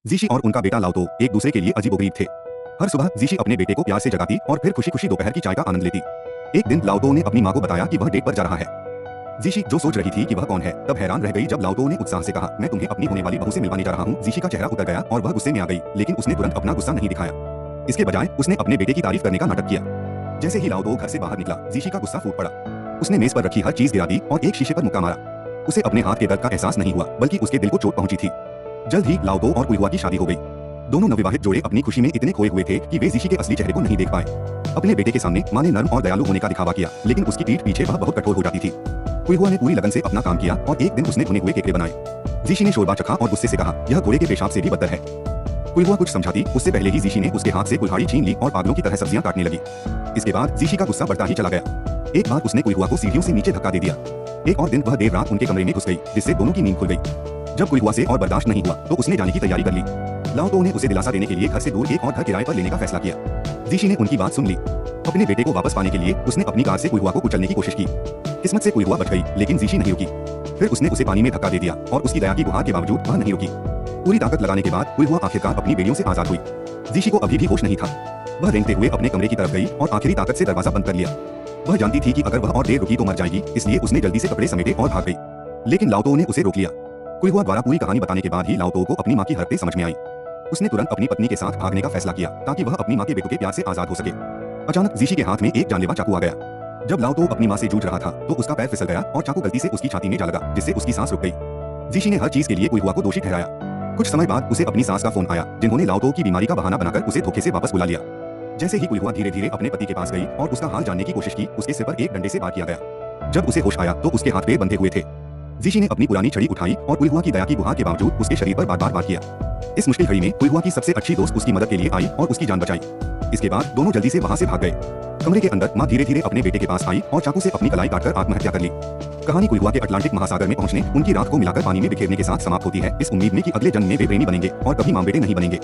जीशी और उनका बेटा लाओतो एक दूसरे के लिए अजीबोगरीब थे। हर सुबह जीशी अपने बेटे को प्यार से जगाती और फिर खुशी खुशी दोपहर की चाय का आनंद लेती। एक दिन लाओतो ने अपनी माँ को बताया कि वह डेट पर जा रहा है। जीशी जो सोच रही थी कि वह कौन है, तब हैरान रह गई जब लाओतो ने उत्साह से कहा, मैं तुम्हें अपनी होने वाली बहू से मिलवाने जा रहा हूँ। जीशी का चेहरा उतर गया और वह गुस्से में आ गई, लेकिन उसने तुरंत अपना गुस्सा नहीं दिखाया। इसके बजाय उसने अपने बेटे की तारीफ करने का नाटक किया। जैसे ही लाओतो घर से बाहर निकला, जीशी का गुस्सा फूट पड़ा। उसने मेज पर रखी हर चीज गिरा दी और एक शीशे पर मुक्का मारा। उसे अपने हाथ के दर्द का एहसास नहीं हुआ, बल्कि उसके दिल को चोट पहुंची थी। जल्द ही लाओतो और कुइहुआ की शादी हो गई। दोनों नवविवाहित जोड़े अपनी खुशी में इतने खोए हुए थे कि वे जीशी के असली चेहरे को नहीं देख पाए। अपने बेटे के सामने माँ ने नर्म और दयालु होने का दिखावा किया, लेकिन उसकी पीठ पीछे वह बहुत कठोर हो जाती थी। कुइहुआ ने पूरी लगन से अपना काम किया और एक दिन उसने भुने हुए केकड़े बनाए। जीशी ने शोरबा चखा और गुस्से से कहा, यह घोड़े के पेशाब से भी बदतर है। कुइहुआ कुछ समझाती उससे पहले ही जीशी ने उसके हाथ से कुल्हाड़ी छीन ली और पागलों की तरह सब्जियां काटने लगी। इसके बाद जीशी का गुस्सा बढ़ता ही चला गया। एक बार उसने कुइहुआ को सीढ़ियों से नीचे धक्का दे दिया। एक और दिन वह देर रात उनके कमरे में घुस गई, जिससे दोनों की नींद खुल गई। जब कुइहुआ से और बर्दाश्त नहीं हुआ तो उसने जाने की तैयारी कर ली। लाओतो ने उसे दिलासा देने के लिए घर से दूर एक और घर किराए पर लेने का फैसला किया। जीशी ने उनकी बात सुन ली। अपने बेटे को वापस पाने के लिए उसने अपनी कार से कुइहुआ को कुचलने की कोशिश की। किस्मत से कुइहुआ बच गई, लेकिन जीशी नहीं रुकी। फिर उसने उसे पानी में धक्का दे दिया और उसकी दया की गुहार के बावजूद वह नहीं रुकी। पूरी ताकत लगाने के बाद कुइहुआ आखिरकार अपनी बेड़ियों से आजाद हुई। जीशी को अभी भी होश नहीं था। वह रेंगते हुए अपने कमरे की तरफ गई और आखिरी ताकत से दरवाजा बंद कर लिया। वह जानती थी कि अगर वह और देर रुकी तो मर जाएगी, इसलिए उसने जल्दी से कपड़े समेटे और भाग गई। लेकिन लाओतो ने उसे रोक लिया। कुइहुआ द्वारा पूरी कहानी बताने के बाद ही लाओतो को अपनी माँ की हरकतें समझ में आई। उसने तुरंत अपनी पत्नी के साथ भागने का फैसला किया ताकि वह अपनी माँ के बेटों के प्यार से आजाद हो सके। अचानक जीशी के हाथ में एक जानलेवा चाकू आ गया। जब लाओतो अपनी माँ से जूझ रहा था तो उसका पैर फिसल गया और चाकू गलती से उसकी छाती में जा लगा, जिससे उसकी सांस रुक गई। जीशी ने हर चीज के लिए कुइहुआ को दोषी ठहराया। कुछ समय बाद उसे अपनी सास का फोन आया, जिन्होंने लाओतो की बीमारी का बहाना बनाकर उसे धोखे से वापस बुला लिया। जैसे ही कुइहुआ धीरे धीरे अपने पति के पास गई और उसका हाल जानने की कोशिश की, उसके सिर पर एक डंडे से वार किया गया। जब उसे होश आया तो उसके हाथ पैर बंधे हुए थे। जीशी ने अपनी पुरानी छड़ी उठाई और कुइहुआ की दया की गुहार के बावजूद उसके शरीर पर बार बार वार किया। इस मुश्किल घड़ी में कुइहुआ की सबसे अच्छी दोस्त उसकी मदद के लिए आई और उसकी जान बचाई। इसके बाद दोनों जल्दी से वहां से भाग गए। कमरे के अंदर माँ धीरे धीरे अपने बेटे के पास आई और चाकू से अपनी कलाई काटकर आत्महत्या कर ली। कहानी कुइहुआ के अटलांटिक महासागर में पहुंचने, उनकी राख को मिलाकर पानी में बिखेरने के साथ समाप्त होती है, इस उम्मीद में कि अगले जन्म में वे प्रेमी बनेंगे और कभी माँ बेटे नहीं बनेंगे।